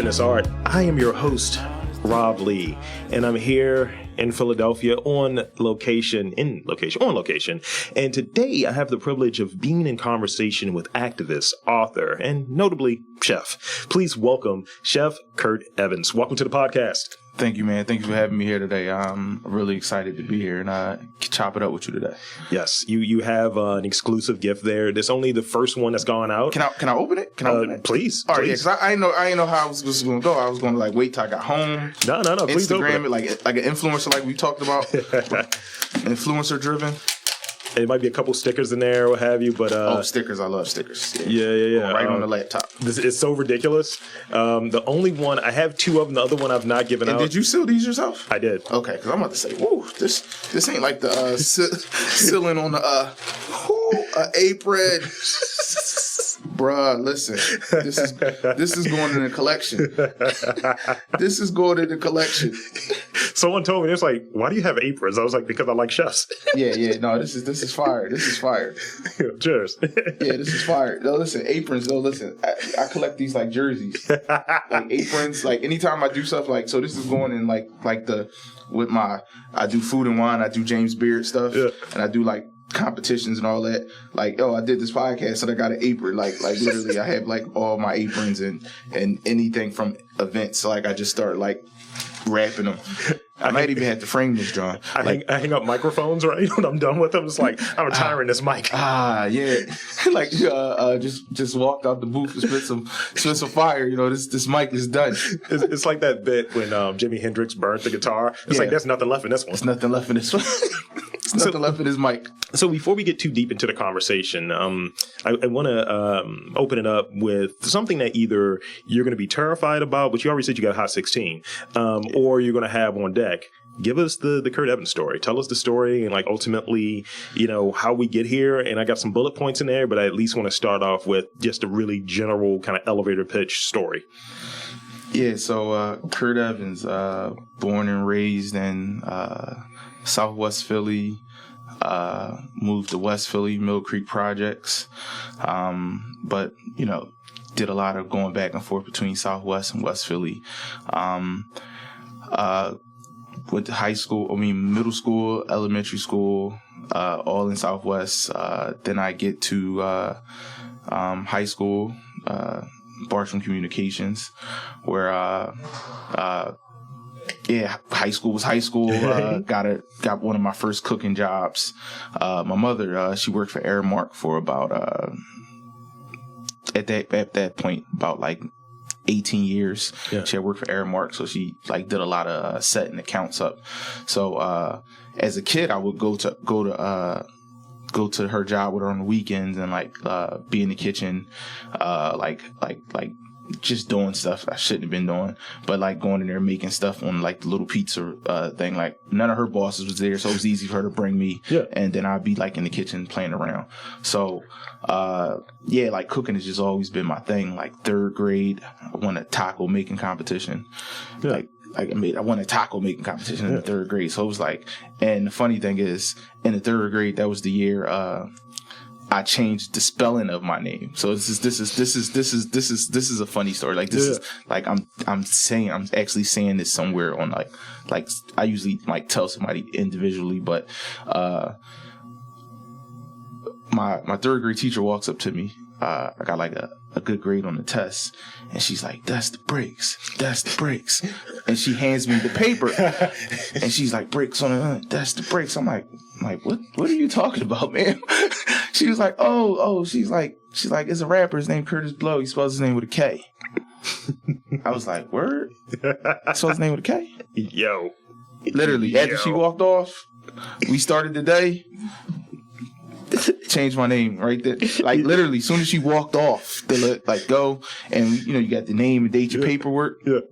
Fitness Art. I am your host, Rob Lee, and I'm here in Philadelphia on location. And today I have the privilege of being in conversation with activist, author, and notably chef. Please welcome Chef Kurt Evans. Welcome to the podcast. Thank you, man. Thank you for having me here today. I'm really excited to be here and chop it up with you today. Yes, you have an exclusive gift there. This only the first one that's gone out. Can I open it? Can I open it? Please. All right, please. yeah, because I didn't know how I was going to go. I was going to like wait till I got home. No. Please Instagram it like an influencer, like we talked about. Influencer driven. It might be a couple stickers in there, what have you, but stickers! I love stickers. Yeah. Right on the laptop. It's so ridiculous. The only one I have two of them. The other one I've not given out. Did you seal these yourself? I did. Okay, because I'm about to say, whoa, this ain't like the sealing on the apron. Bruh, listen. This is going in the collection. This is going in the collection. Someone told me, it's like, why do you have aprons? I was like, because I like chefs. Yeah. No, this is fire. This is fire. Cheers. Yeah, this is fire. No, listen, aprons. No, listen. I collect these like jerseys, like aprons. Like anytime I do stuff like, so this is going in like I do food and wine. I do James Beard stuff, and I do like competitions and all that. Like, I did this podcast and I got an apron. Like literally, I have like all my aprons and anything from events. So like, I just start like wrapping them. I might even have to frame this, John. I hang up microphones, right? When I'm done with them, it's like, I'm retiring this mic. Yeah. Like, just walked out the booth and spit some fire. You know, this mic is done. It's like that bit when Jimi Hendrix burnt the guitar. It's like, there's nothing left in this one. There's nothing left in this one. There's nothing left in this mic. So before we get too deep into the conversation, I want to open it up with something that either you're going to be terrified about, but you already said you got a hot 16, or you're going to have on deck. Give us the Kurt Evans story. Tell us the story and like ultimately, how we get here. And I got some bullet points in there, but I at least want to start off with just a really general kind of elevator pitch story. Yeah, so Kurt Evans, born and raised in Southwest Philly, moved to West Philly, Mill Creek Projects, but, did a lot of going back and forth between Southwest and West Philly. Went to middle school, elementary school, all in Southwest. Then I get to high school, Bartram Communications, where high school was high school. Got one of my first cooking jobs. My mother, she worked for Aramark for about at that point about like 18 years. Yeah. She had worked for Aramark, so she like did a lot of setting accounts up. So as a kid, I would go to her job with her on the weekends and like be in the kitchen, like just doing stuff I shouldn't have been doing, but like going in there making stuff on like the little pizza thing. Like none of her bosses was there, so it was easy for her to bring me. Yeah. And then I'd be like in the kitchen playing around. So like cooking has just always been my thing. Like third grade, I won a taco making competition. Yeah. I won a taco making competition in the third grade. So it was like, and the funny thing is, in the third grade, that was the year I changed the spelling of my name. So this is a funny story. Like this is like I'm actually saying this somewhere on like I usually like tell somebody individually, but my third grade teacher walks up to me. I got like a good grade on the test, and she's like, "That's the breaks. That's the breaks." And she hands me the paper, and she's like, "Breaks on the that's the breaks." I'm like, what are you talking about, man? She was like, oh, she's like, it's a rapper. His name Curtis Blow. He spells his name with a K. I was like, word? Spells his name with a K? Yo. Literally, after she walked off, we started the day. Changed my name right there. Like literally, as soon as she walked off, they let like go, and you got the name and date your paperwork. Yeah.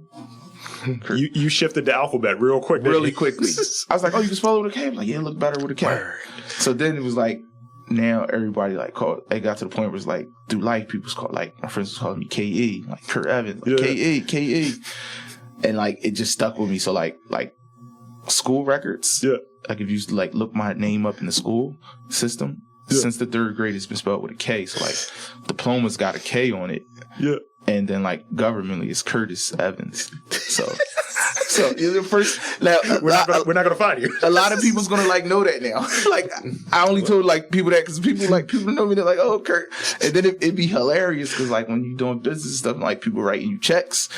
You shifted the alphabet real quick. Really quickly. I was like, oh, you can spell it with a K? I'm like, yeah, it looked better with a K. Word. So then it was like, now everybody like called. It got to the point where it's like through life, people's called like my friends was calling me K.E. like Kurt Evans, like, K.E., and like it just stuck with me. So like school records. Yeah. Like if you like look my name up in the school system, since the third grade it's been spelled with a K. So like diploma's got a K on it. Yeah. and then like governmentally it's Curtis Evans. So the first now we're not gonna find you. A lot of people's gonna like know that now. Like I only told like people that because people know me. They're like, oh, Kurt, and then it'd be hilarious because like when you doing business stuff, like people writing you checks,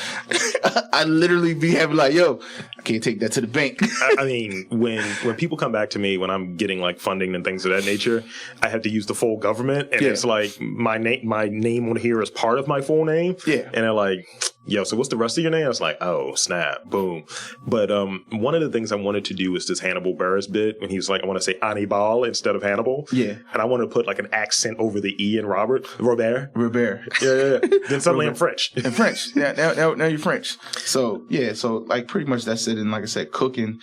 I literally be having like, yo, I can't take that to the bank. I mean, when people come back to me when I'm getting like funding and things of that nature, I have to use the full government, and it's like my name on here is part of my full name. Yeah, and they're like, yo, so what's the rest of your name? I was like, oh, snap, boom. But one of the things I wanted to do was this Hannibal Buress bit when he was like, I want to say Hannibal instead of Hannibal. Yeah. And I want to put like an accent over the E in Robert. Robert. Yeah. Then suddenly I'm French. And French. Yeah, now you're French. So, yeah, so like pretty much that's it. And like I said, cooking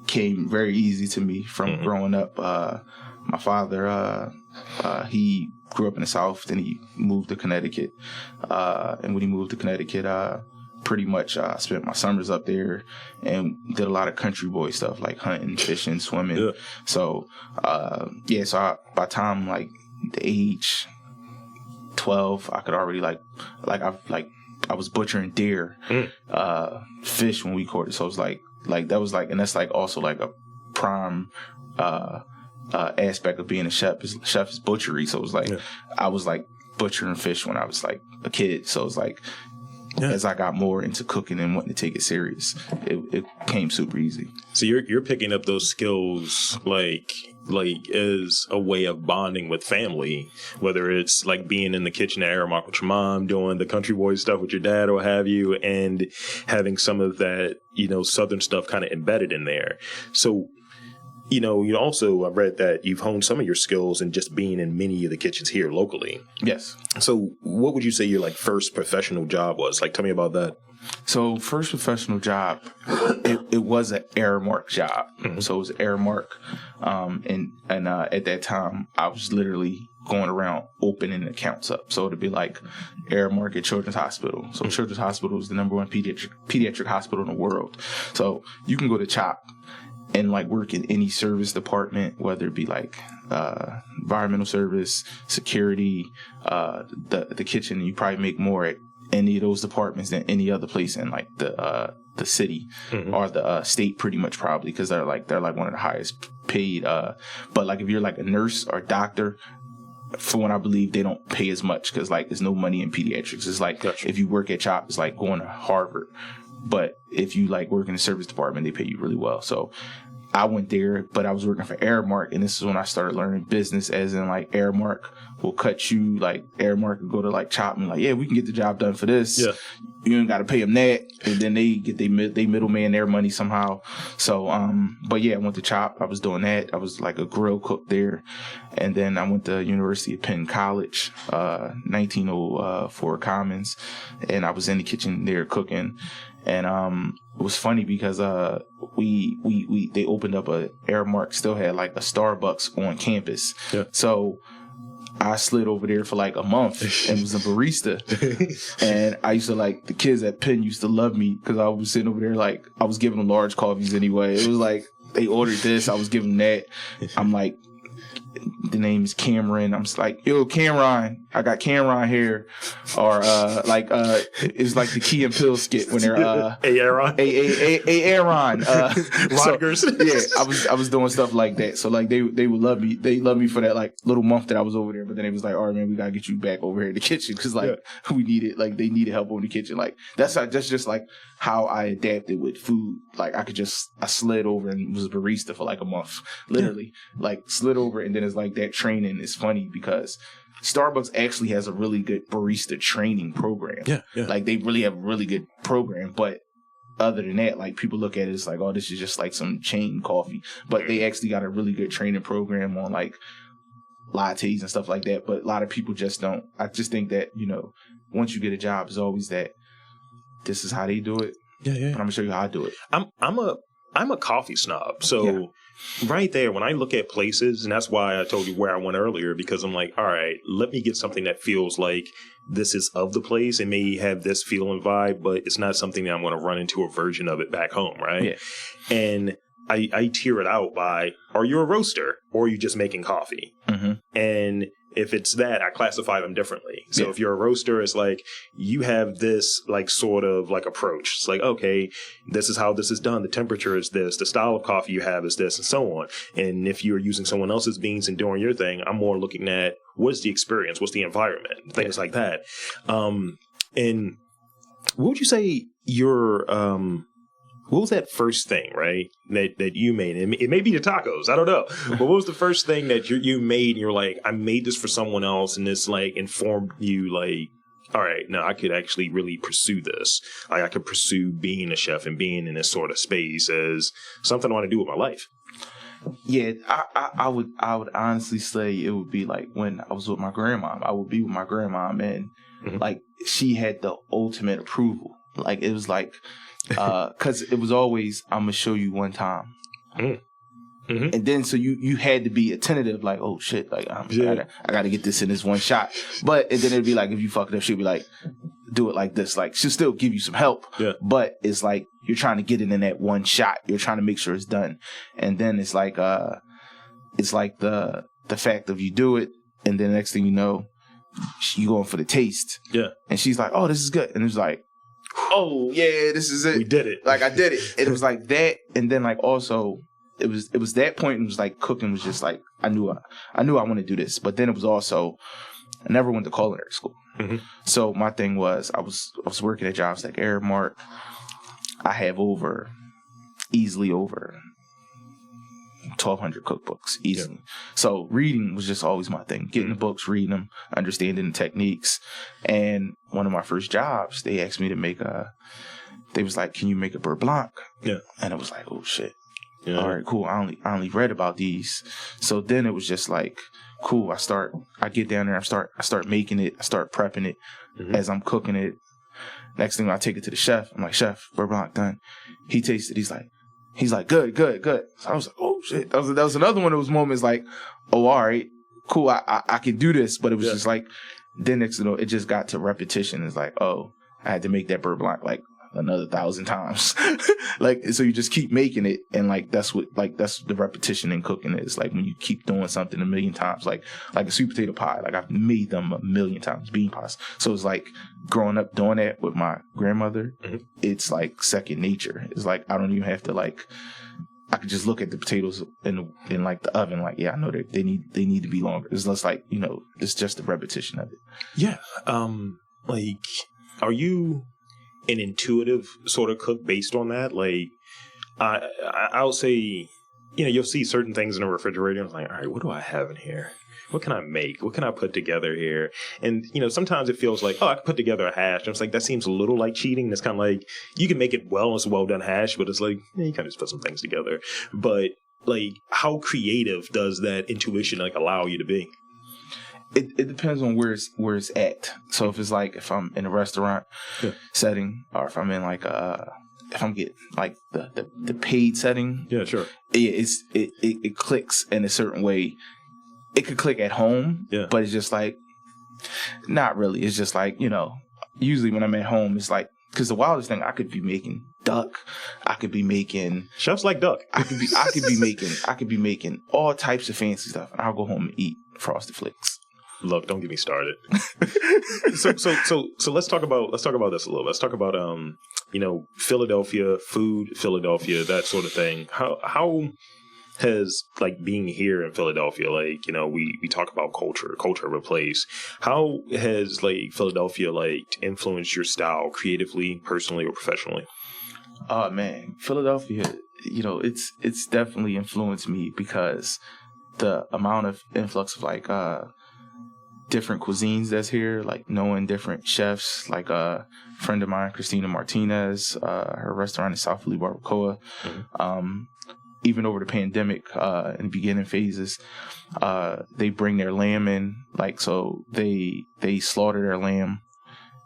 came very easy to me from growing up. My father, he grew up in the South, then he moved to Connecticut. And when he moved to Connecticut, pretty much spent my summers up there and did a lot of country boy stuff like hunting, fishing, swimming. Yeah. So, so by the time like the age 12, I could already I was butchering deer, fish when we caught it. So it was like that was like, and that's like also like a prime, aspect of being a chef is butchery. So it was like I was like butchering fish when I was like a kid. So it's like as I got more into cooking and wanting to take it serious, it came super easy. So you're picking up those skills like as a way of bonding with family, whether it's like being in the kitchen at Aramark with your mom, doing the country boy stuff with your dad or what have you, and having some of that, Southern stuff kind of embedded in there. So you also, I read that you've honed some of your skills in just being in many of the kitchens here locally. Yes. So what would you say your like first professional job was? Like, tell me about that. So first professional job, it was an Aramark job. Mm-hmm. So it was Aramark. And at that time I was literally going around opening accounts up. So it'd be like Aramark at Children's Hospital. So Children's Hospital is the number one pediatric hospital in the world. So you can go to CHOP and like work in any service department, whether it be like environmental service, security, the kitchen. You probably make more at any of those departments than any other place in like the city or the state, pretty much probably, because they're like one of the highest paid. But like if you're like a nurse or doctor, for what I believe, they don't pay as much because like there's no money in pediatrics. It's like if you work at CHOP, it's like going to Harvard. But if you like work in the service department, they pay you really well. So I went there, but I was working for Aramark, and this is when I started learning business, as in like Aramark will cut you, like Aramark will go to like CHOP and like, yeah, we can get the job done for this. Yeah. You ain't got to pay them that, and then they get they middleman their money somehow. So, but yeah, I went to CHOP. I was doing that. I was like a grill cook there, and then I went to University of Penn College, 1904 Commons, and I was in the kitchen there cooking. And it was funny because they opened up a Aramark, still had like a Starbucks on campus. Yeah. So I slid over there for like a month and was a barista. And I used to like, the kids at Penn used to love me because I was sitting over there like, I was giving them large coffees anyway. It was like, they ordered this, I was giving them that. I'm like, the name is Cameron. I'm just like, yo, Cameron, I got Cameron here. Or it's like the Key and Peele skit when they're Aaron. Aaron. Rogers. So, yeah, I was doing stuff like that. So like they would love me. They loved me for that like little month that I was over there. But then it was like, all right, man, we gotta get you back over here in the kitchen because like we needed, like they needed help in the kitchen. Like that's just like how I adapted with food. Like I slid over and was a barista for like a month, literally. Like slid over, and then it's like that training is funny because Starbucks actually has a really good barista training program. Yeah. Like they really have a really good program, but other than that, like people look at it as like, oh, this is just like some chain coffee. But they actually got a really good training program on like lattes and stuff like that. But a lot of people just don't. I just think that, once you get a job, it's always that this is how they do it. Yeah. But I'm gonna show you how I do it. I'm a coffee snob. So right there, when I look at places, and that's why I told you where I went earlier, because I'm like, all right, let me get something that feels like this is of the place. It may have this feel and vibe, but it's not something that I'm going to run into a version of it back home, right? Yeah. And I tier it out by, are you a roaster or are you just making coffee? Mm-hmm. And If it's that, I classify them differently. So Yeah. if you're a roaster, it's like you have this like sort of like approach. It's like, okay, this is how this is done. The temperature is this. The style of coffee you have is this, and so on. And if you're using someone else's beans and doing your thing, I'm more looking at what's the experience, what's the environment, things like that. And what would you say your what was that first thing, right, that you made? It may be the tacos. I don't know. But what was the first thing that you made and you're like, I made this for someone else and this like informed you like, all right, now I could actually really pursue this. Like I could pursue being a chef and being in this sort of space as something I want to do with my life. Yeah, I would honestly say it would be like when I was with my grandma. I would be with my grandma and like she had the ultimate approval. Like it was like, cause it was always, I'm gonna show you one time. And then so you had to be attentive, like, oh shit, like I gotta get this in this one shot. But and then it'd be like if you fuck it up, she'd be like, do it like this. Like she'll still give you some help. Yeah. But it's like you're trying to get it in that one shot. You're trying to make sure it's done. And then it's like the fact of you do it, and then the next thing you know, you going for the taste. Yeah. And she's like, oh, this is good. And it's like, oh yeah, this is it. We did it. Like I did it. And it was like that. And then like also it was that point, and it was like cooking was just like I knew I want to do this. But then it was also I never went to culinary school. So my thing was I was working at jobs like Aramark. I have easily over 1,200 cookbooks easily. Yeah. So reading was just always my thing. Getting the books, reading them, understanding the techniques. And one of my first jobs, they asked me to they was like, can you make a beurre blanc? Yeah. And it was like, oh shit. Yeah. All right, cool. I only read about these. So then it was just like, cool. I get down there, I start making it, I start prepping it as I'm cooking it. Next thing I take it to the chef. I'm like, chef, beurre blanc done. He tastes it. He's like, good. So I was like, oh shit. That was another one of those moments like, oh, all right, cool. I can do this. But it was just like, then next thing you know, it just got to repetition. It's like, oh, I had to make that beurre blanc like another 1,000 times. Like, so you just keep making it. And like, that's the repetition in cooking is like when you keep doing something a million times, like a sweet potato pie. Like I've made them a million times, bean pies. So it's like growing up doing that with my grandmother, it's like second nature. It's like, I don't even have to like, I could just look at the potatoes in like the oven. Like, yeah, I know they need to be longer. It's less like, you know, it's just the repetition of it. Yeah. Like, are you an intuitive sort of cook based on that? Like, I'll say, you know, you'll see certain things in the refrigerator and it's like, all right, what do I have in here? What can I make? What can I put together here? And, you know, sometimes it feels like, oh, I can put together a hash. And it's like, that seems a little like cheating. It's kind of like, you can make it well, it's a well done hash, but it's like, you kind of just put some things together. But like, how creative does that intuition like allow you to be? It depends on where it's at. So if it's like if I'm in a restaurant setting, or if I'm in like if I'm getting like the paid setting, yeah, sure, it clicks in a certain way. It could click at home, but it's just like not really. It's just like, you know, usually when I'm at home, it's like because the wildest thing I could be making duck, I could be making chefs like duck. I could be making all types of fancy stuff, and I'll go home and eat Frosted Flakes. Look, don't get me started. So let's talk about this a little. Let's talk about you know, Philadelphia food, that sort of thing. How has like being here in Philadelphia, like, you know, we talk about culture of a place. How has like Philadelphia like influenced your style creatively, personally, or professionally? Oh man, Philadelphia, you know, it's definitely influenced me because the amount of influx of like different cuisines that's here, like knowing different chefs, like a friend of mine, Christina Martinez, her restaurant in South Philly Barbacoa. Even over the pandemic, in the beginning phases, they bring their lamb in, like, so they slaughter their lamb,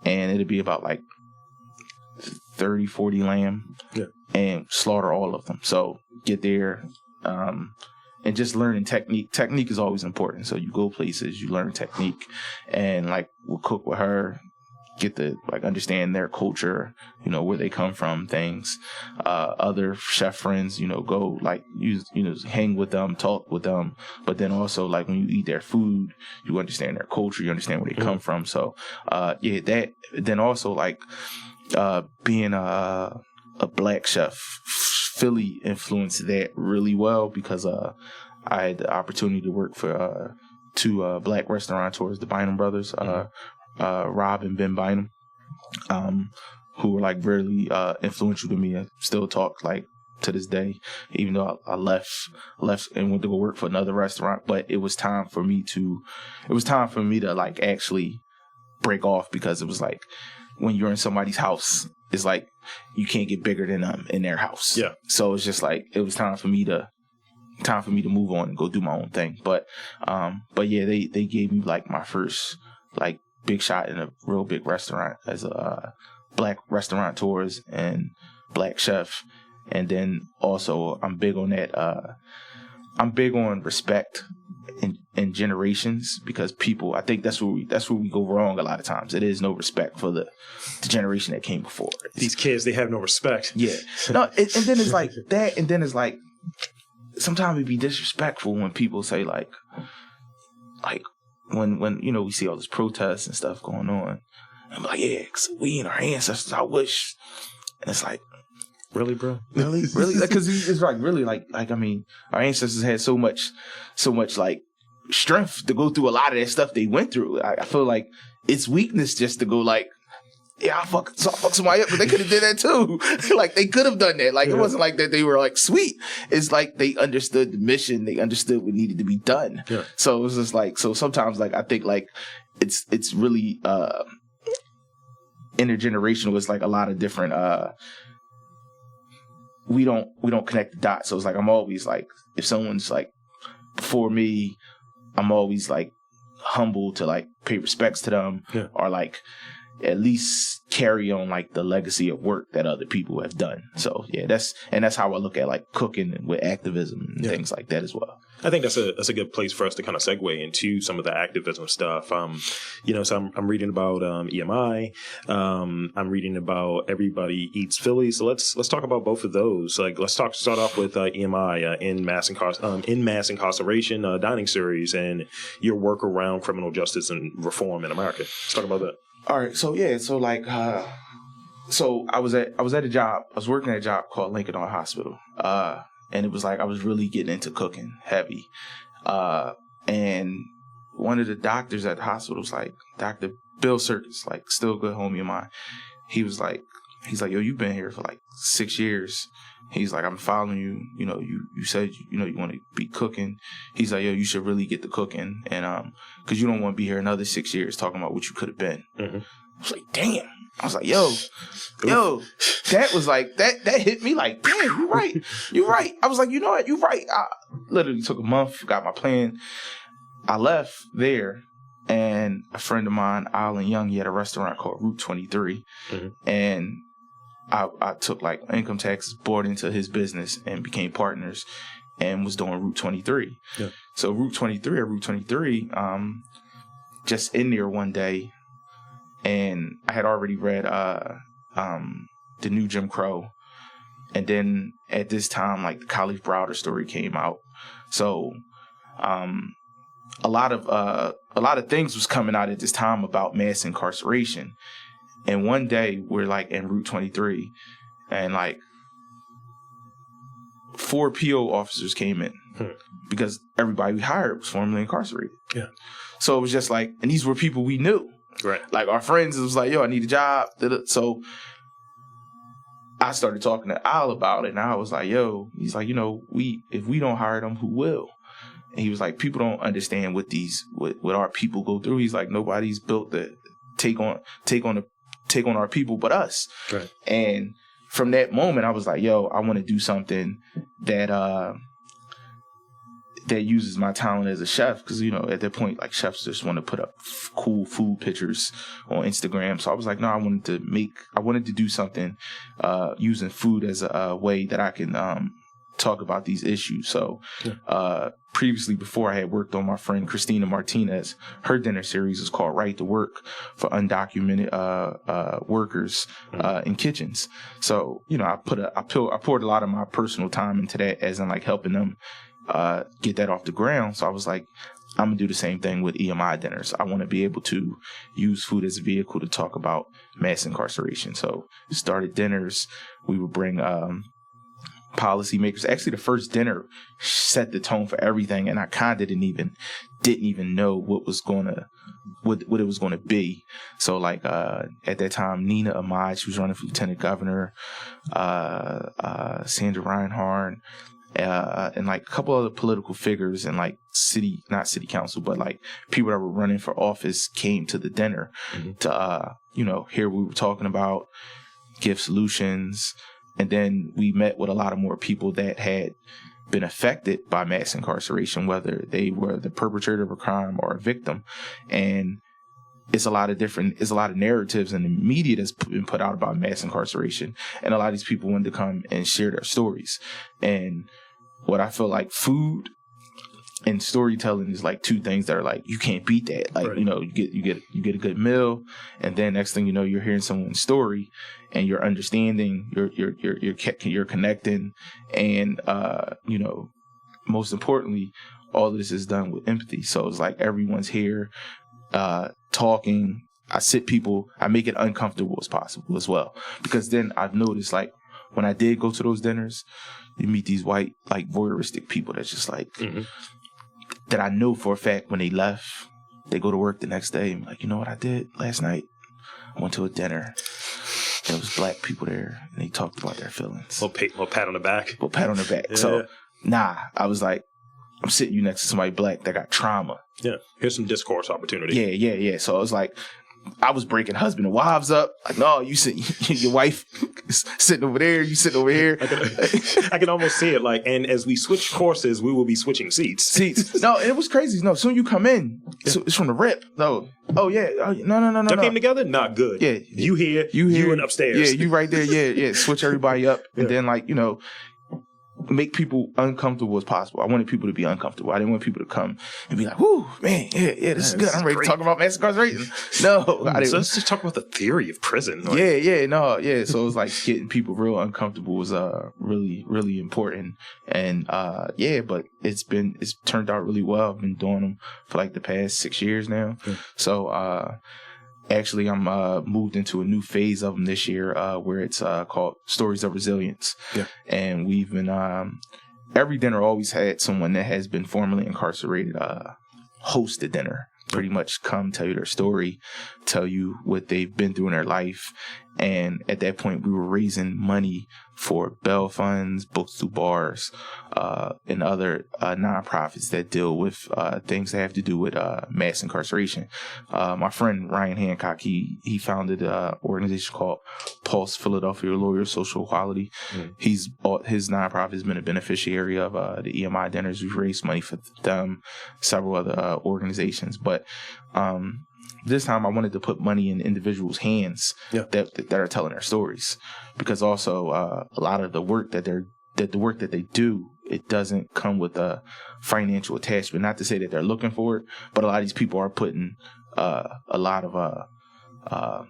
and it'd be about like 30, 40 lamb, and slaughter all of them. So get there, and just learning technique. Technique is always important. So you go places, you learn technique, and like we'll cook with her, get to like understand their culture, you know, where they come from, things. Other chef friends, you know, go like hang with them, talk with them. But then also like when you eat their food, you understand their culture, you understand where they come from. So that. Then also like being a black chef, Philly influenced that really well because I had the opportunity to work for two black restaurateurs, the Bynum brothers, Rob and Ben Bynum, who were like really influential to me. I still talk like to this day, even though I left and went to go work for another restaurant. But it was time for me to like actually break off, because it was like when you're in somebody's house, it's like you can't get bigger than them in their house. Yeah. So it's just like it was time for me to move on and go do my own thing. But yeah, they gave me like my first like big shot in a real big restaurant as a black restaurateurs and black chef. And then also I'm big on that. I'm big on respect in generations, because people, I think that's where we go wrong a lot of times. It is no respect for the generation that came before. These kids, they have no respect. Yeah. No, and then it's like that, and then it's like sometimes it'd be disrespectful when people say like when you know we see all this protests and stuff going on. I'm like, yeah, 'cause we and our ancestors, I wish. And it's like, really, bro? Really? Because it's like really like I mean, our ancestors had so much like strength to go through a lot of that stuff they went through. I feel like it's weakness just to go like, yeah, I'll fuck somebody up, but they could have did that too. Like they could have done that. Like it wasn't like that they were like sweet. It's like they understood the mission. They understood what needed to be done. Yeah. So it was just like, so sometimes like I think like it's really intergenerational. It's like a lot of different we don't connect the dots. So it's like I'm always like, if someone's like before me, I'm always like humble to like pay respects to them, or like at least carry on like the legacy of work that other people have done. So yeah, that's how I look at like cooking and with activism and things like that as well. I think that's a good place for us to kind of segue into some of the activism stuff. So I'm reading about EMI. I'm reading about Everybody Eats Philly. So let's talk about both of those. Like start off with EMI, in mass incarceration dining series, and your work around criminal justice and reform in America. Let's talk about that. All right. So yeah. So like, so I was at a job. I was working at a job called Lincoln Hall Hospital. And it was like I was really getting into cooking heavy. And one of the doctors at the hospital was like, Dr. Bill Circus, like still a good homie of mine. He's like, yo, you've been here for like 6 years. He's like, I'm following you. You know, you said, you want to be cooking. He's like, yo, you should really get to cooking. And, cause you don't want to be here another 6 years talking about what you could have been. Mm-hmm. I was like, damn. I was like, yo, that was like, that hit me like, damn, you're right. I was like, you know what, you're right. I literally took a month, got my plan. I left there, and a friend of mine, Alan Young, he had a restaurant called Route 23. Mm-hmm. And I took like income taxes, bought into his business and became partners and was doing Route 23. Yeah. So Route 23, just in there one day, and I had already read the new Jim Crow, and then at this time, like the Khalif Browder story came out. So a lot of things was coming out at this time about mass incarceration. And one day we're like in Route 23, and like 4 PO officers came in because everybody we hired was formerly incarcerated. Yeah. So it was just like, and these were people we knew. Right. Like our friends, it was like, yo, I need a job. So I started talking to Al about it, and I was like, yo, he's like, if we don't hire them, who will? And he was like, people don't understand what our people go through. He's like, nobody's built to take on our people but us. Right. And from that moment, I was like, yo, I want to do something that uses my talent as a chef, because at that point, like, chefs just want to put up cool food pictures on Instagram. So I was like, no, I wanted to do something using food as a way that I can talk about these issues. So previously, before, I had worked on my friend Christina Martinez. Her dinner series is called Right to Work for undocumented workers in kitchens. So, you know, I poured a lot of my personal time into that, as in like helping them get that off the ground. So I was like, I'm gonna do the same thing with EMI dinners. I want to be able to use food as a vehicle to talk about mass incarceration. So started dinners. We would bring policymakers. Actually, the first dinner set the tone for everything, and I kind of didn't even know what it was gonna be. So like at that time, Nina Ahmad, she was running for lieutenant governor, Sandra Reinhardt, and like a couple other political figures and like not city council, but like people that were running for office came to the dinner to you know, hear what we were talking about, give solutions. And then we met with a lot of more people that had been affected by mass incarceration, whether they were the perpetrator of a crime or a victim. And it's a lot of narratives in the media that's been put out about mass incarceration. And a lot of these people wanted to come and share their stories. And what I feel like, food and storytelling is like two things that are like, you can't beat that. Like, you know, you get a good meal, and then next thing you know, you're hearing someone's story, and you're understanding, you're connecting, and you know, most importantly, all of this is done with empathy. So it's like everyone's here talking. I make it uncomfortable as possible as well, because then I've noticed, like, when I did go to those dinners, you meet these white, like, voyeuristic people that's just like, that I know for a fact when they left, they go to work the next day and like, you know what I did last night? I went to a dinner. There was black people there, and they talked about their feelings. Little pat on the back. Little pat on the back. Yeah. So, I was like, I'm sitting you next to somebody black that got trauma. Yeah, here's some discourse opportunity. Yeah. So I was like, I was breaking husband and wives up. Like, no, your wife is sitting over there, you sitting over here. I can almost see it. Like, and as we switch courses, we will be switching seats. No, and it was crazy. No, soon you come in, it's from the rip. No, no. Y'all came together? Not good. Yeah, you here, you and upstairs. Yeah, you right there. Yeah. Switch everybody up, and then like, you know, make people uncomfortable as possible. I wanted people to be uncomfortable. I didn't want people to come and be like, "Whoo, man, yeah, this is good. I'm ready to talk about mass incarceration." No, I didn't. So let's just talk about the theory of prison. Like, yeah. So it was like getting people real uncomfortable was really, really important. And but it's turned out really well. I've been doing them for like the past 6 years now. So actually, I'm moved into a new phase of them this year, where it's called Stories of Resilience. Yeah. And we've been every dinner always had someone that has been formerly incarcerated host the dinner. Pretty much come tell you their story, tell you what they've been through in their life. And at that point, we were raising money for bail funds, books through bars, and other nonprofits that deal with things that have to do with mass incarceration. My friend Ryan Hancock, he founded an organization called Pulse Philadelphia Lawyers Social Equality. His nonprofit has been a beneficiary of the EMI dinners. We've raised money for them, several other organizations, but this time I wanted to put money in individuals' hands that are telling their stories, because also a lot of the work that they do, it doesn't come with a financial attachment. Not to say that they're looking for it, but a lot of these people are putting a lot of I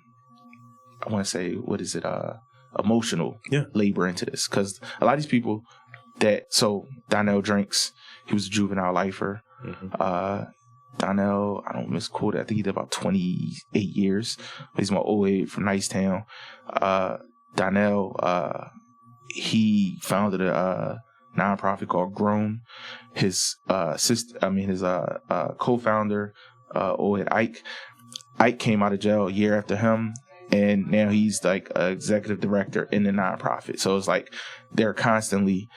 want to say, emotional labor into this, because a lot of these people Donnell Drinks, he was a juvenile lifer. Donnell, I don't misquote it, I think he did about 28 years. He's my old age from Nicetown. Donnell, he founded a nonprofit called Grown. His co-founder, old Ike came out of jail a year after him, and now he's like an executive director in the nonprofit. So it's like they're constantly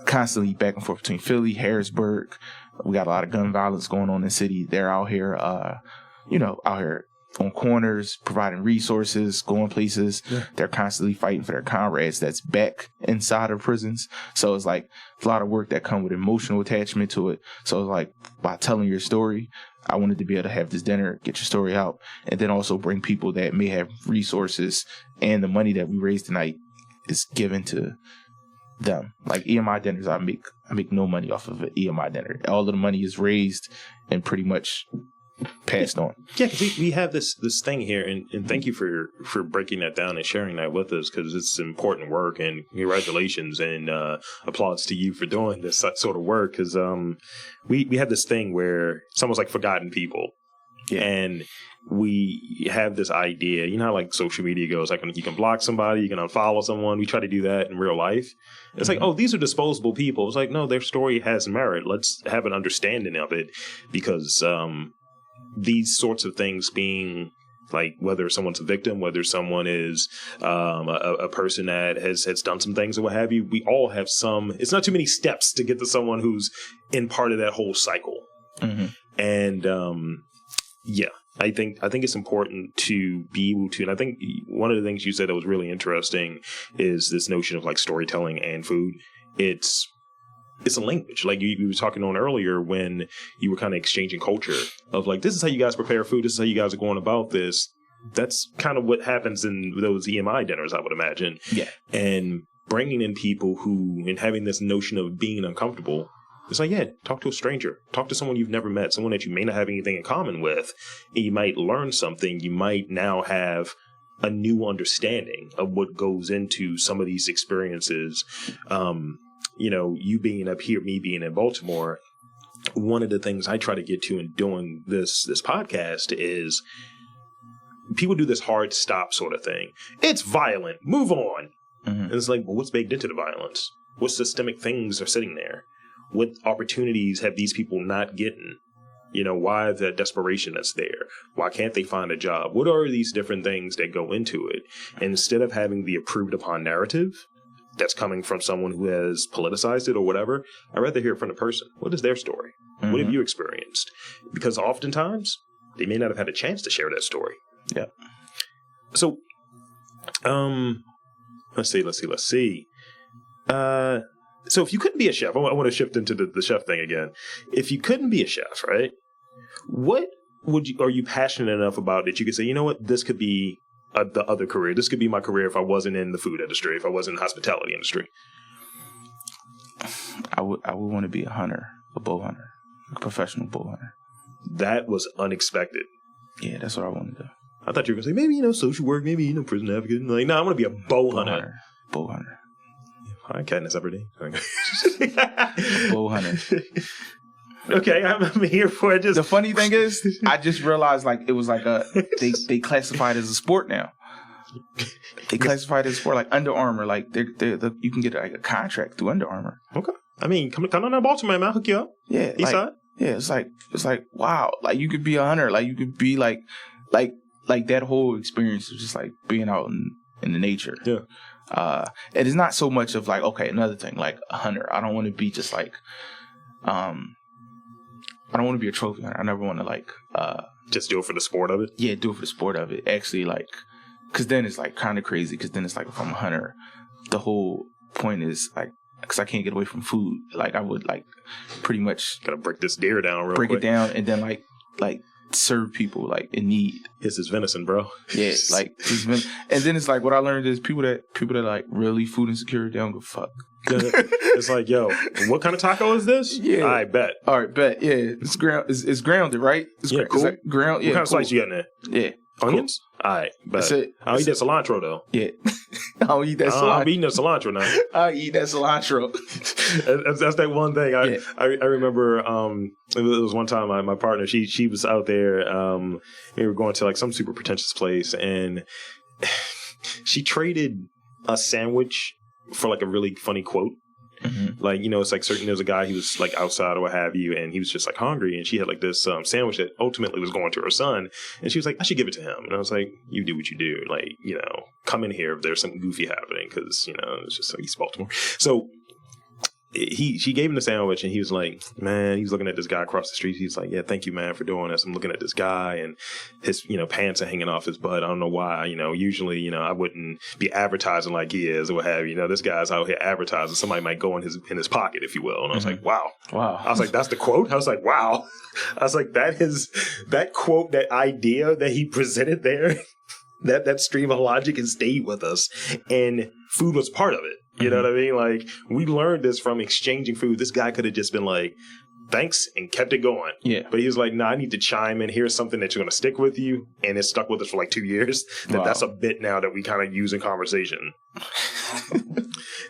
back and forth between Philly, Harrisburg. We got a lot of gun violence going on in the city. They're out here, out here on corners, providing resources, going places. Yeah. They're constantly fighting for their comrades that's back inside of prisons. So it's like a lot of work that come with emotional attachment to it. So it's like, by telling your story, I wanted to be able to have this dinner, get your story out, and then also bring people that may have resources, and the money that we raised tonight is given to them. Like EMI dinners, I make no money off of an EMI dinner. All of the money is raised and pretty much passed on. Yeah, because we have this thing here, and thank you for breaking that down and sharing that with us, because it's important work, and congratulations and applause to you for doing this sort of work, because we have this thing where it's almost like forgotten people. Yeah. And we have this idea, you know how like social media goes, like you can block somebody, you can unfollow someone. We try to do that in real life. It's like, oh, these are disposable people. It's like, no, their story has merit. Let's have an understanding of it, because these sorts of things being like, whether someone's a victim, whether someone is a person that has done some things or what have you, we all have it's not too many steps to get to someone who's in part of that whole cycle. Mm-hmm. And yeah, I think it's important to be able to, and I think one of the things you said that was really interesting is this notion of like storytelling and food. It's a language. Like you were talking on earlier when you were kind of exchanging culture of like, this is how you guys prepare food. This is how you guys are going about this. That's kind of what happens in those EMI dinners, I would imagine. Yeah. And bringing in people and having this notion of being uncomfortable. It's like, yeah, talk to a stranger. Talk to someone you've never met, someone that you may not have anything in common with. And you might learn something. You might now have a new understanding of what goes into some of these experiences. You know, you being up here, me being in Baltimore, one of the things I try to get to in doing this podcast is people do this hard stop sort of thing. It's violent. Move on. Mm-hmm. And it's like, well, what's baked into the violence? What systemic things are sitting there? What opportunities have these people not getting? You know, why is that desperation that's there? Why can't they find a job? What are these different things that go into it? And instead of having the approved upon narrative that's coming from someone who has politicized it or whatever, I'd rather hear it from the person. What is their story? Mm-hmm. What have you experienced? Because oftentimes they may not have had a chance to share that story. Yeah. So, let's see. So if you couldn't be a chef, I want to shift into the chef thing again. If you couldn't be a chef, right? What are you passionate enough about that you could say, you know what, this could be the other career. This could be my career if I wasn't in the food industry, if I wasn't in the hospitality industry. I would want to be a hunter, a bow hunter, a professional bow hunter. That was unexpected. Yeah, that's what I wanted to do. I thought you were going to say, maybe, social work, maybe, prison advocate. Like, no, I want to be a bow hunter. Bow hunter. I can't this every day. Bow hunter. Okay, I'm here for it. The funny thing is, I just realized like it was like they classified it as a sport now. They classified it as a sport, like Under Armour. Like you can get like a contract through Under Armour. Okay, I mean, come on down Baltimore, man. I'll hook you up. Yeah, Eastside. Yeah, it's like wow. Like you could be a hunter. Like you could be like that whole experience of just like being out in the nature. Yeah. It is not so much of like, okay, another thing, like a hunter. I don't want to be just like, I don't want to be a trophy hunter. I never want to like, just do it for the sport of it. Yeah, do it for the sport of it. Actually, like, because then it's like kind of crazy. Because then it's like, if I'm a hunter, the whole point is like, because I can't get away from food. Like I would like pretty much gotta break this deer down, break it down, and then like serve people like in need. This is venison, bro. Yeah, like and then it's like what I learned is people that like really food insecure, they don't give a fuck. It's like, yo, what kind of taco is this? Yeah, I bet. All right, bet. Yeah, it's grounded, right? It's cool. It's like ground. Yeah, what kind of slice you got in there? Yeah, onions. Cool. All right, bet. That's it. I don't eat that cilantro though. Yeah, I don't eat that cilantro. I'm eating the cilantro now. I eat that cilantro. That's that one thing. I remember. It was one time my partner. She was out there. We were going to like some super pretentious place, and she traded a sandwich for like a really funny quote. Mm-hmm. Like, it's like there's a guy who was like outside or what have you, and he was just like hungry, and she had like this sandwich that ultimately was going to her son, and she was like, I should give it to him. And I was like, you do what you do, like, come in here if there's something goofy happening, because it's just like East Baltimore. So she gave him the sandwich, and he was like, man, he was looking at this guy across the street. He's like, yeah, thank you, man, for doing this. I'm looking at this guy, and his, pants are hanging off his butt. I don't know why, usually, I wouldn't be advertising like he is or what have you. This guy's out here advertising. Somebody might go in his pocket, if you will. And I was like, wow. I was like, that's the quote? I was like, wow. I was like, that quote, that idea that he presented there, that stream of logic has stayed with us. And food was part of it. You know what I mean? Like, we learned this from exchanging food. This guy could have just been like, thanks, and kept it going. Yeah. But he was like, I need to chime in. Here's something that's going to stick with you. And it stuck with us for like 2 years. That's a bit now that we kind of use in conversation.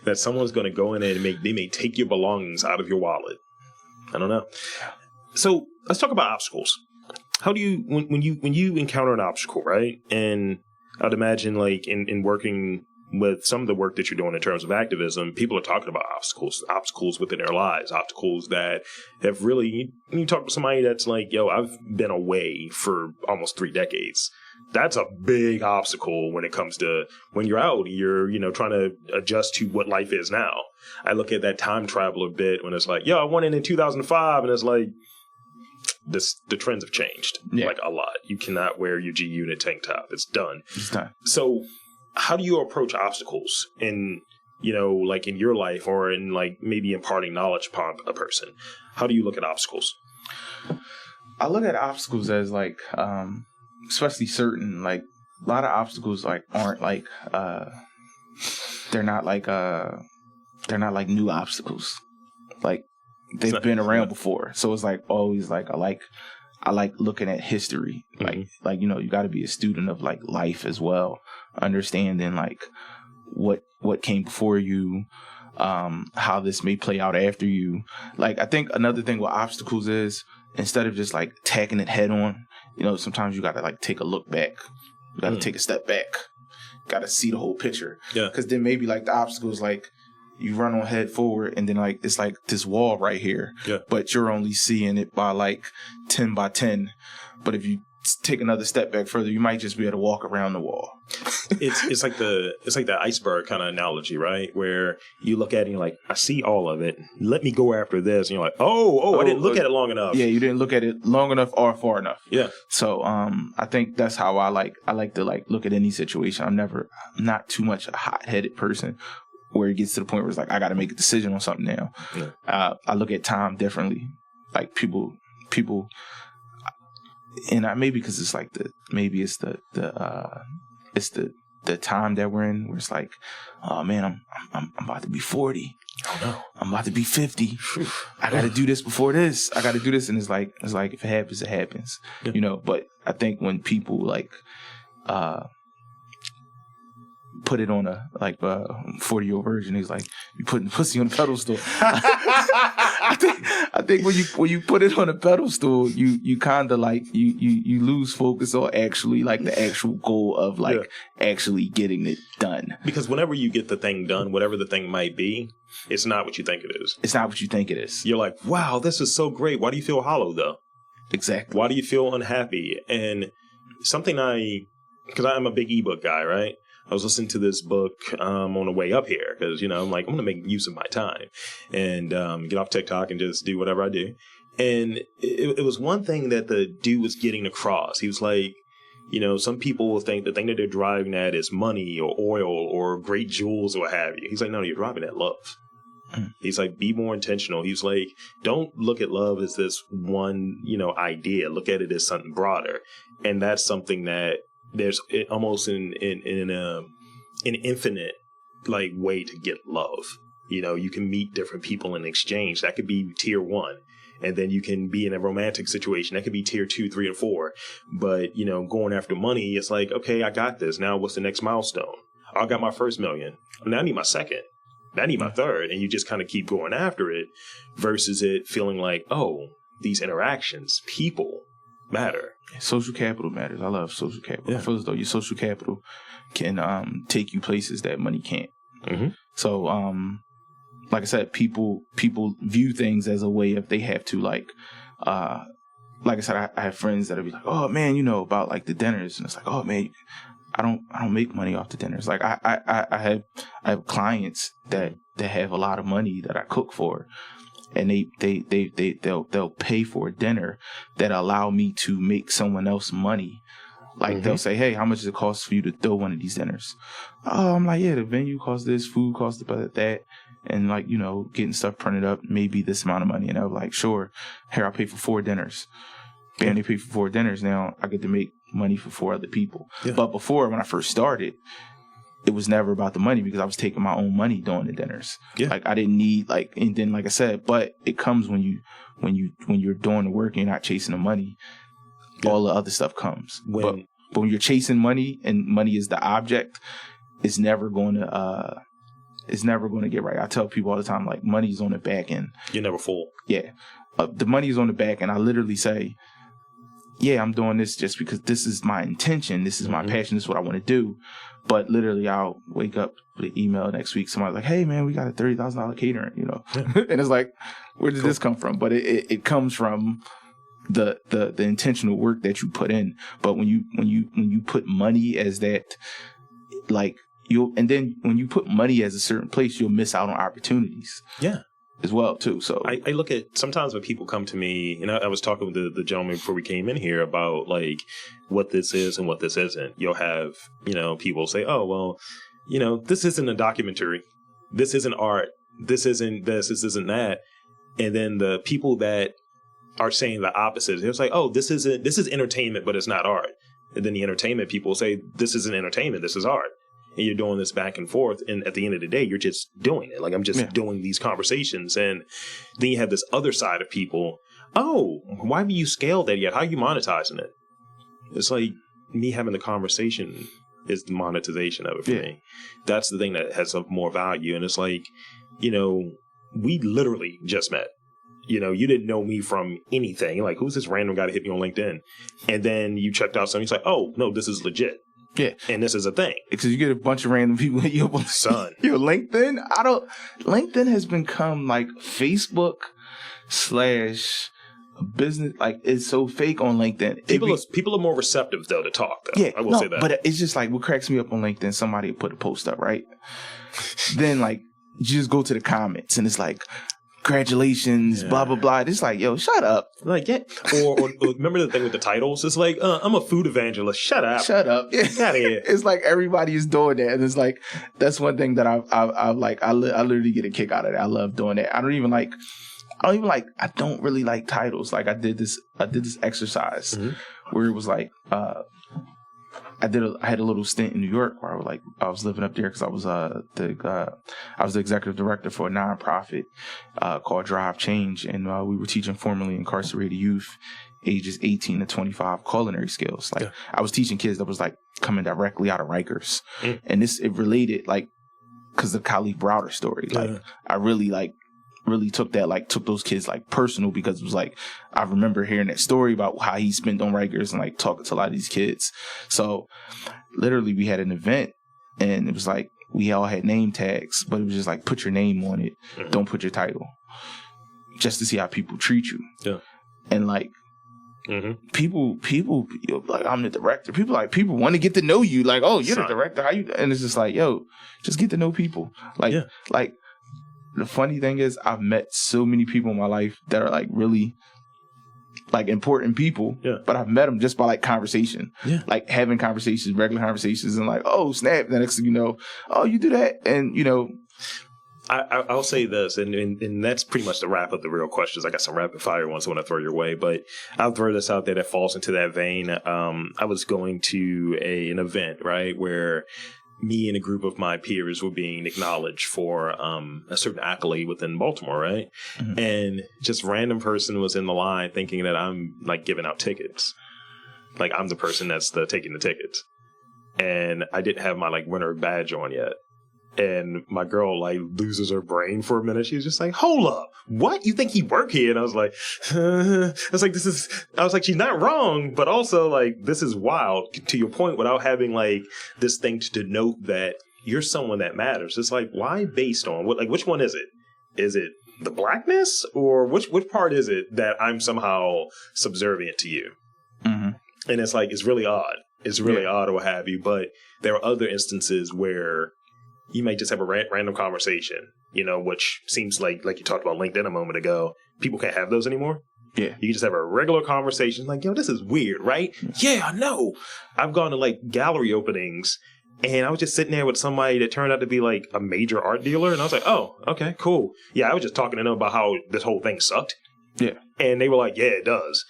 That someone's going to go in and they may take your belongings out of your wallet. I don't know. So let's talk about obstacles. How do you, when you encounter an obstacle, right? And I'd imagine like in working with some of the work that you're doing in terms of activism, people are talking about obstacles within their lives, obstacles that have really, you talk to somebody that's like, yo, I've been away for almost 3 decades. That's a big obstacle when it comes to when you're out, you're, trying to adjust to what life is now. I look at that time traveler bit when it's like, yo, I went in 2005, and it's like, the trends have changed like a lot. You cannot wear your G Unit tank top. It's done. It's done. So how do you approach obstacles in, like in your life or in like maybe imparting knowledge upon a person? How do you look at obstacles? I look at obstacles as like, especially certain, like a lot of obstacles like aren't like, they're not like new obstacles. Like, they've been around before. So it's like always like I like looking at history. Like you got to be a student of like life as well, understanding like what came before you, how this may play out after you. Like, I think another thing with obstacles is instead of just like tackling it head on, sometimes you got to like take a look back. You got to take a step back. Got to see the whole picture. Yeah. Because then maybe like the obstacle is like, you run on head forward and then like it's like this wall right here, but you're only seeing it by like 10 by 10. But if you take another step back further, you might just be able to walk around the wall. It's like the iceberg kind of analogy, right? Where you look at it and you're like, I see all of it. Let me go after this. And you're like, I didn't look at it long enough. Yeah, you didn't look at it long enough or far enough. Yeah. So I think that's how I like to like look at any situation. I'm not too much a hot-headed person, where it gets to the point where it's like, I got to make a decision on something now. Yeah. I look at time differently. Like people, and maybe because it's like it's the time that we're in, where it's like, oh man, I'm about to be 40. Oh no, I'm about to be 50. I got to do this before this. I got to do this, and it's like if it happens, it happens. Yeah. But I think when people like put it on a 40-year-old version, he's like, you putting pussy on a pedestal. I think when you put it on a pedestal, you kind of like you lose focus on actually like the actual goal of like actually getting it done. Because whenever you get the thing done, whatever the thing might be, it's not what you think it is. It's not what you think it is. You're like, wow, this is so great. Why do you feel hollow though? Exactly. Why do you feel unhappy? And something because I'm a big ebook guy, right? I was listening to this book on the way up here because, I'm like, I'm going to make use of my time and get off TikTok and just do whatever I do. And it was one thing that the dude was getting across. He was like, some people will think the thing that they're driving at is money or oil or great jewels or what have you. He's like, no, you're driving at love. He's like, be more intentional. He's like, don't look at love as this one, idea. Look at it as something broader. And that's something that there's almost an infinite like way to get love. You can meet different people in exchange. That could be tier 1. And then you can be in a romantic situation. That could be tier 2, 3, and 4. But, going after money, it's like, okay, I got this. Now what's the next milestone? I got my first million. Now I need my second. Now I need my third. And you just kind of keep going after it versus it feeling like, oh, these interactions, people matter. Social capital matters. I love social capital. I feel as though your social capital can take you places that money can't. Mm-hmm. So, like I said, people view things as a way of they have to like I said, I have friends that'll be like, oh man, about like the dinners, and it's like, oh man, I don't make money off the dinners. Like I have clients that have a lot of money that I cook for. And they'll pay for a dinner that allow me to make someone else money. Like they'll say, hey, how much does it cost for you to throw one of these dinners? Oh, I'm like, yeah, the venue costs this, food costs about that, and like getting stuff printed up, maybe this amount of money. And I'm like, sure, here I'll pay for 4 dinners. Bam, they pay for 4 dinners. Now I get to make money for 4 other people. Yeah. But before, when I first started, it was never about the money because I was taking my own money doing the dinners. Yeah. Like I didn't need and then like I said, but it comes when you're doing the work and you're not chasing the money. Yeah. All the other stuff comes. But when you're chasing money and money is the object, it's never going to get right. I tell people all the time, like, money's on the back end. You're never full. Yeah. The money is on the back end. I literally say, yeah, I'm doing this just because this is my intention. This is my passion. This is what I want to do. But literally, I'll wake up with an email next week. Somebody's like, hey, man, we got a $30,000 catering, Yeah. And it's like, where did this come from? But it comes from the intentional work that you put in. But when you put money as that, like, and then when you put money as a certain place, you'll miss out on opportunities. Yeah. As well, too. So I look at sometimes when people come to me, I was talking with the gentleman before we came in here about like what this is and what this isn't. You'll have, people say, oh, well, this isn't a documentary. This isn't art. This isn't this isn't that. And then the people that are saying the opposite, it's like, oh, this is entertainment, but it's not art. And then the entertainment people say, this isn't entertainment, this is art. And you're doing this back and forth. And at the end of the day, you're just doing it. Like, I'm just doing these conversations. And then you have this other side of people. Oh, why haven't you scaled that yet? How are you monetizing it? It's like me having the conversation is the monetization of it for me. That's the thing that has more value. And it's like, we literally just met. You didn't know me from anything. You're like, who's this random guy that hit me on LinkedIn? And then you checked out something. It's like, oh, no, this is legit. Yeah. And this is a thing. Because you get a bunch of random people in your LinkedIn. LinkedIn has become like Facebook / business. Like, it's so fake on LinkedIn. People are more receptive though to talk though. Yeah. I will say that. But it's just like what cracks me up on LinkedIn, somebody put a post up, right? Then like you just go to the comments and it's like, congratulations, blah, blah, blah. It's like, yo, shut up. Like, yeah. Or remember the thing with the titles? It's like, I'm a food evangelist. Shut up. Shut up. Get out of here. It's like everybody is doing that. And it's like, that's one thing that I like. I literally get a kick out of that. I love doing that. I don't really like titles. Like I did this exercise where it was like, I had a little stint in New York where I was living up there because I was the executive director for a nonprofit called Drive Change, and we were teaching formerly incarcerated youth ages 18 to 25 culinary skills. Like I was teaching kids that was like coming directly out of Rikers, and it related like because of the Khalif Browder story. Like I really took those kids like personal because it was like I remember hearing that story about how he spent on Rikers and like talking to a lot of these kids. So literally we had an event and it was like we all had name tags, but it was just like put your name on it, don't put your title, just to see how people treat you. Yeah. And like people like I'm the director. People want to get to know you. Like, oh, you're the director. How you? And it's just like, yo, just get to know people. Like. The funny thing is I've met so many people in my life that are like really like important people, but I've met them just by like conversation, like having conversations, regular conversations, and like, oh snap, the next thing you know, oh you do that, and I'll say this, and that's pretty much the wrap of the real questions. I got some rapid fire ones I want to throw your way, but I'll throw this out there that falls into that vein. I was going to an event, right, where me and a group of my peers were being acknowledged for a certain accolade within Baltimore, right? And just random person was in the line thinking that I'm like giving out tickets. Like I'm the person that's taking the tickets. And I didn't have my like winner badge on yet. And my girl like loses her brain for a minute. She was just like, hold up. What? You think he work here? And I was like, she's not wrong, but also like, this is wild to your point without having like this thing to denote that you're someone that matters. It's like, why based on what, like, which one is it? Is it the blackness or which part is it that I'm somehow subservient to you? And it's like, it's really odd. It's really odd or what have you. But there are other instances where you might just have a random conversation, which seems like you talked about LinkedIn a moment ago. People can't have those anymore. Yeah. You can just have a regular conversation like, yo, this is weird, right? Yeah, I know. I've gone to like gallery openings and I was just sitting there with somebody that turned out to be like a major art dealer. And I was like, oh, okay, cool. Yeah, I was just talking to them about how this whole thing sucked. Yeah. And they were like, yeah, it does.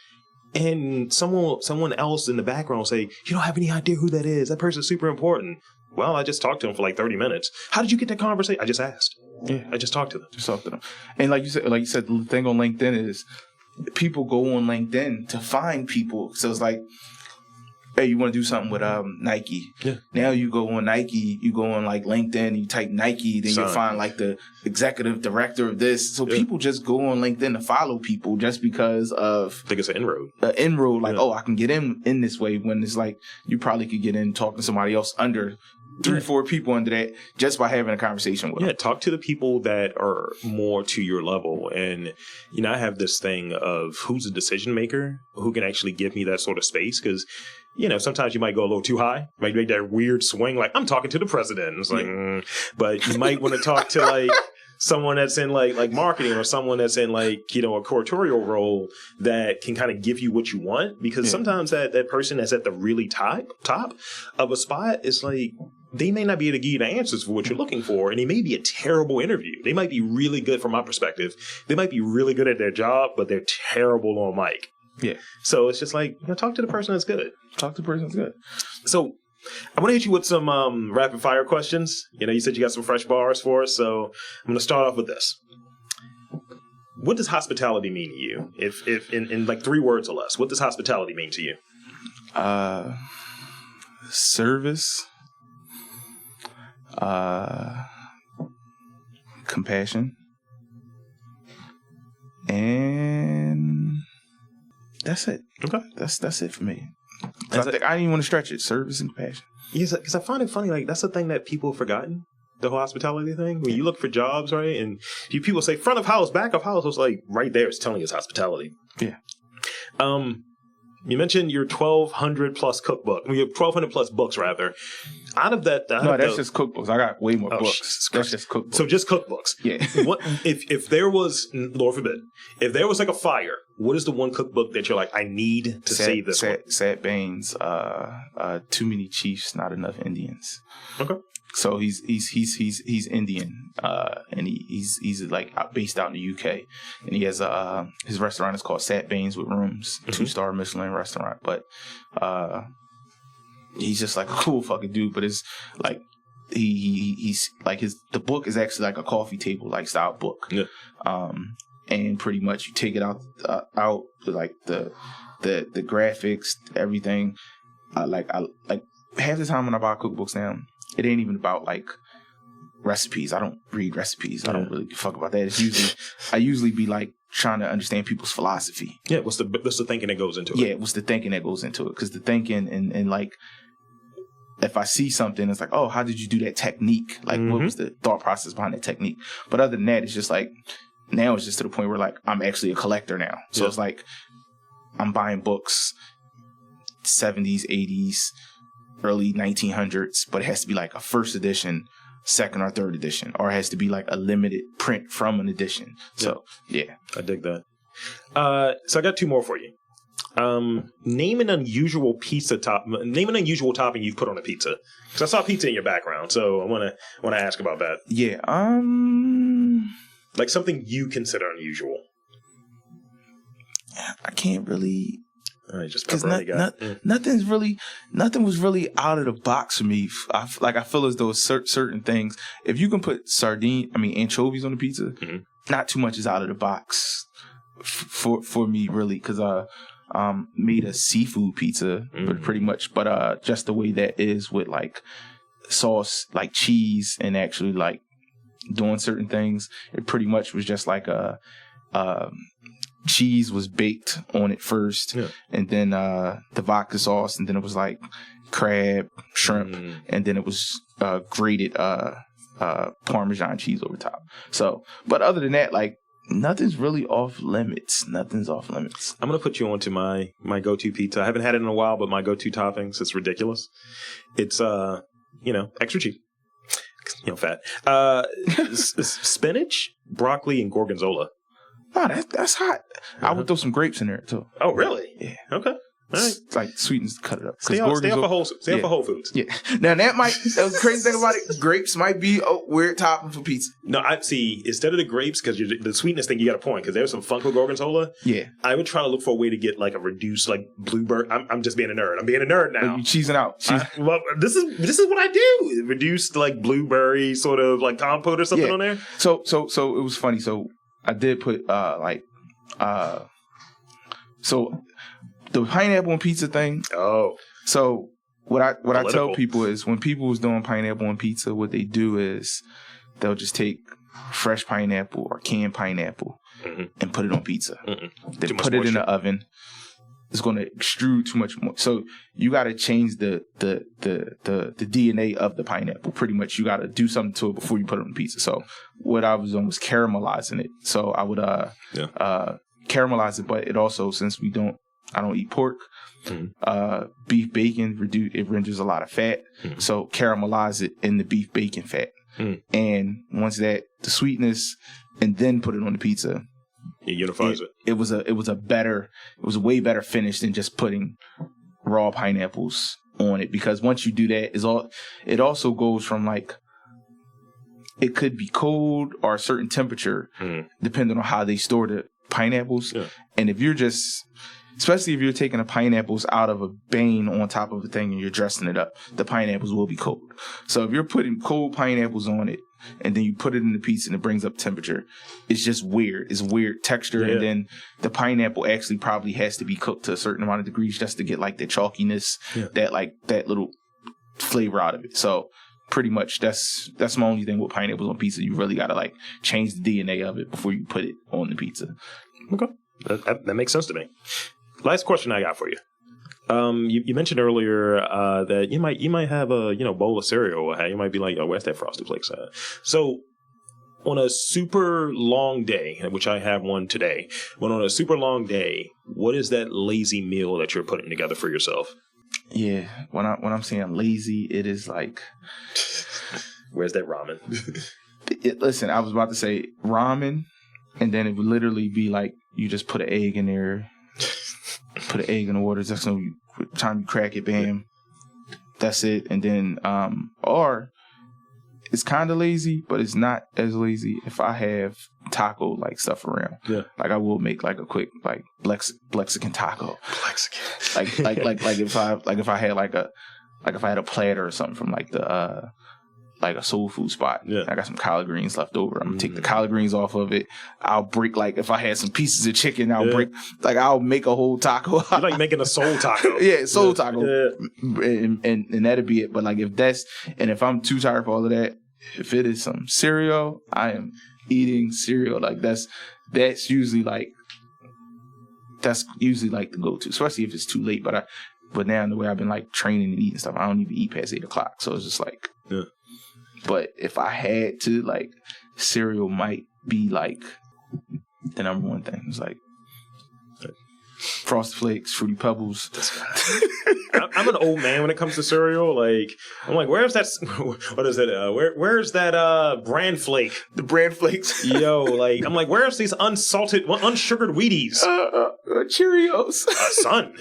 And someone else in the background say, you don't have any idea who that is. That person's super important. well, I just talked to him for like 30 minutes. How did you get that conversation? I just asked. Yeah. I just talked to them. Just talk to them. And like you said, the thing on LinkedIn is people go on LinkedIn to find people. So it's like, hey, you want to do something with Nike? Yeah. Now you go on Nike, you go on like LinkedIn, you type Nike, then you'll find like the executive director of this. So people just go on LinkedIn to follow people just because of... I think it's an inroad. Like, I can get in this way, when it's like you probably could get in talking to somebody else under 3-4 people under that just by having a conversation with them. Yeah, talk to the people that are more to your level. And, I have this thing of who's a decision maker, who can actually give me that sort of space. Because, sometimes you might go a little too high, might make that weird swing, like, I'm talking to the president. It's like, but you might want to talk to like someone that's in like marketing, or someone that's in like, a curatorial role that can kind of give you what you want. Because sometimes that person that's at the really top of a spot is like, they may not be able to give you the answers for what you're looking for. And it may be a terrible interview. They might be really good from my perspective. They might be really good at their job, but they're terrible on mic. Yeah. So it's just like, talk to the person that's good. Talk to the person that's good. So I want to hit you with some rapid fire questions. You said you got some fresh bars for us. So I'm going to start off with this. What does hospitality mean to you? If in like 3 words or less, what does hospitality mean to you? Service. Compassion. And that's it. Okay. That's it for me. I didn't even want to stretch it. Service and compassion. Yes, because I find it funny. Like, that's the thing that people have forgotten. The whole hospitality thing. When you look for jobs, right? And people say front of house, back of house. It's like right there. It's telling you it's hospitality. Yeah. You mentioned your 1,200 plus cookbook. I mean, your 1,200 plus books, rather. Out of that, that's just cookbooks. I got way more books. That's just cookbooks. So just cookbooks. Yeah. What if there was, Lord forbid, if there was like a fire? What is the one cookbook that you're like, I need to save this one? Sad Baines. Too Many Chiefs, Not Enough Indians. Okay. So he's Indian, and he's like based out in the UK, and he has his restaurant is called Sad Baines with Rooms, 2-star Michelin restaurant. But he's just like a cool fucking dude. But it's like he's like the book is actually like a coffee table like style book. Yeah. And pretty much you take it out like the graphics, everything. I like half the time when I buy cookbooks now, it ain't even about like recipes. I don't read recipes. I don't really fuck about that. It's I usually be like trying to understand people's philosophy. Yeah, what's the thinking that goes into it? Yeah, what's the thinking that goes into it? Because the thinking and like, if I see something, it's like, oh, how did you do that technique? Like, what was the thought process behind that technique? But other than that, it's just like, now it's just to the point where like I'm actually a collector now. So it's like I'm buying books 70s, 80s, early 1900s, but it has to be like a first edition, second or third edition, or it has to be like a limited print from an edition. So yeah, I dig that. So I got 2 more for you. Name an unusual topping you've put on a pizza. Because I saw pizza in your background, so I want to ask about that. Yeah. Like something you consider unusual. I can't really. Just because nothing was really out of the box for me. I feel as though certain things, if you can put anchovies on the pizza, not too much is out of the box for me really. Because made a seafood pizza, but pretty much, but just the way that is with like sauce, like cheese, and actually like doing certain things, it pretty much was just like a cheese was baked on it first, and then the vodka sauce, and then it was like crab, shrimp, and then it was grated Parmesan cheese over top. So, but other than that, like nothing's really off limits. Nothing's off limits. I'm gonna put you onto my go-to pizza. I haven't had it in a while, but my go-to toppings, it's ridiculous. It's extra cheap. Fat. Spinach, broccoli, and gorgonzola. Oh, that's hot. I would throw some grapes in there too. Oh, really? Yeah. Okay. All right. Like sweetens to cut it up. Stay off of Whole Foods. Yeah. Now the crazy thing about it, grapes might be a weird topping for pizza. No, I see. Instead of the grapes, because the sweetness thing, you got a point. Because there's some Funko Gorgonzola. Yeah. I would try to look for a way to get like a reduced like blueberry. I'm just being a nerd. I'm being a nerd now. You cheesing out. Well, this is what I do. Reduced like blueberry sort of like compote or something on there. So it was funny. So I did put so the pineapple and pizza thing. Oh. So what I tell people is when people was doing pineapple and pizza, what they do is they'll just take fresh pineapple or canned pineapple and put it on pizza. Then put it in the oven. It's going to extrude too much more. So you got to change the DNA of the pineapple. Pretty much, you got to do something to it before you put it on the pizza. So what I was doing was caramelizing it. So I would caramelize it, but it also, since I don't eat pork. Beef bacon it renders a lot of fat. So caramelize it in the beef bacon fat. And once the sweetness, and then put it on the pizza. It unifies it. It was a way better finish than just putting raw pineapples on it, because once you do that, it also goes from like, it could be cold or a certain temperature depending on how they store the pineapples. And if you're especially if you're taking the pineapples out of a vein on top of a thing and you're dressing it up, the pineapples will be cold. So if you're putting cold pineapples on it and then you put it in the pizza and it brings up temperature, it's just weird. It's weird texture. And then the pineapple actually probably has to be cooked to a certain amount of degrees just to get like the chalkiness, that little flavor out of it. So pretty much that's my only thing with pineapples on pizza. You really got to like change the DNA of it before you put it on the pizza. Okay. That makes sense to me. Last question I got for you. You mentioned earlier that you might have a bowl of cereal. You might be like, oh, where's that Frosted Flakes at? So on a super long day, which I have one today, but on a super long day, what is that lazy meal that you're putting together for yourself? Yeah, when I'm saying lazy, it is like, where's that ramen? Listen, I was about to say ramen, and then it would literally be like you just put an egg in there. Put an egg in the water. That's no time you crack it, bam. That's it. And then, or it's kind of lazy, but it's not as lazy if I have taco like stuff around. Yeah. Like I will make like a quick like Mexican taco. Mexican. like if I had a platter or something from like the like a soul food spot. Yeah. I got some collard greens left over. I'm gonna take the collard greens off of it. I'll break, like if I had some pieces of chicken, I'll make a whole taco. You're like making a soul taco. Soul taco. Yeah. And that'll be it. But like if I'm too tired for all of that, if it is some cereal, I am eating cereal. Like that's usually like the go-to, especially if it's too late. But now the way I've been like training and eating stuff, I don't even eat past 8 o'clock. So it's just like, But if I had to, like, cereal might be like the number one thing. It's like Frosted Flakes, Fruity Pebbles. I'm an old man when it comes to cereal. Like, I'm like, where's that? What is it? Where's that Bran Flake? The Bran Flakes. Yo, like, I'm like, where's these unsalted, unsugared Wheaties? Cheerios. Son,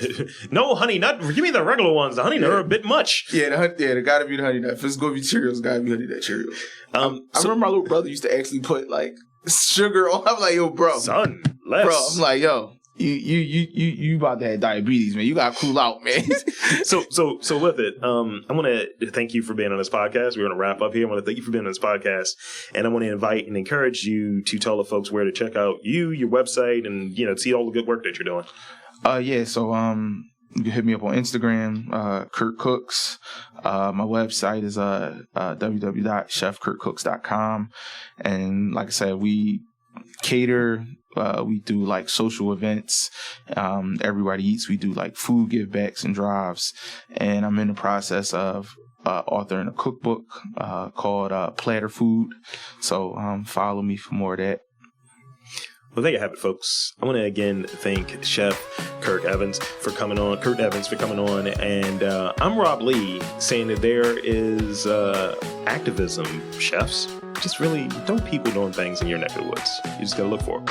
no honey nut. Give me the regular ones. The honey nut are a bit much. Yeah, there gotta be the honey nut. If it's gonna be Cheerios, gotta be honey nut Cheerios. I remember my little brother used to actually put like sugar on. I'm like, yo, bro, son, less. Bro, I'm like, yo. You about to have diabetes, man. You gotta cool out, man. So with it, I want to thank you for being on this podcast. We're going to wrap up here. I want to thank you for being on this podcast, and I want to invite and encourage you to tell the folks where to check out your website, and see all the good work that you're doing. So you can hit me up on Instagram, Kurt Cooks. My website is www.chefkurtcooks.com, and like I said, we cater. We do like social events. Everybody Eats. We do like food give backs and drives. And I'm in the process of authoring a cookbook called Platter Food. So follow me for more of that. Well, there you have it, folks. I want to again thank Chef Kurt Evans for coming on. And I'm Rob Lee, saying that there is activism, chefs. Just really, don't people doing things in your neck of the woods. You just got to look for it.